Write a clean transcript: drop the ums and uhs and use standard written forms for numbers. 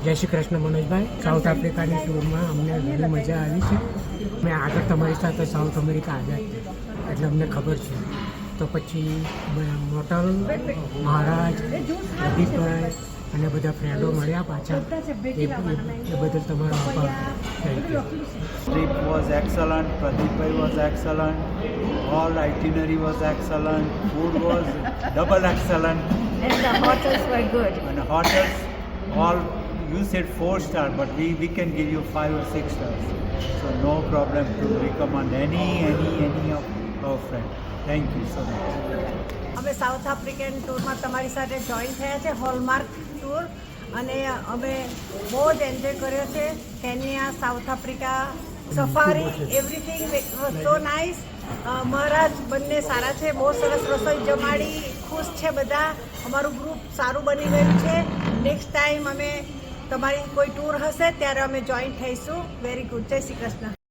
જય શ્રી કૃષ્ણ મનોજભાઈ. સાઉથ આફ્રિકાની ટૂરમાં અમને ઘણી મજા આવી છે. મેં આગળ તમારી સાથે સાઉથ અમેરિકા આવ્યા છે એટલે અમને ખબર છે. તો પછી મોટલ મહારાજ પ્રદીપભાઈ અને બધા ફ્રેન્ડો મળ્યા પાછા એ બદલ તમારો આભાર. Thank you. Trip was excellent. Pradeep was excellent. All itinerary was excellent. Food was double excellent. And the hotels were good. And hotels, all you said 4-star, but we can give you 5 or 6 stars. So no problem to recommend any of our friend. Thank you so much. અમે south African ટૂરમાં તમારી સાથે join થયા છે, hallmark tour, અને અમે બહુ જ enjoy કર્યો છે. Kenya, South Africa, safari, everything was so nice. મહારાજ બંને સારા છે, બહુ સરસ રસોઈ જમાડી, ખુશ છે બધા. અમારું ગ્રુપ સારું બની ગયું છે. નેક્સ્ટ ટાઈમ અમે તમારી કોઈ ટૂર હશે ત્યારે અમે જોઈન થઈશું. Very good. જય શ્રી કૃષ્ણ.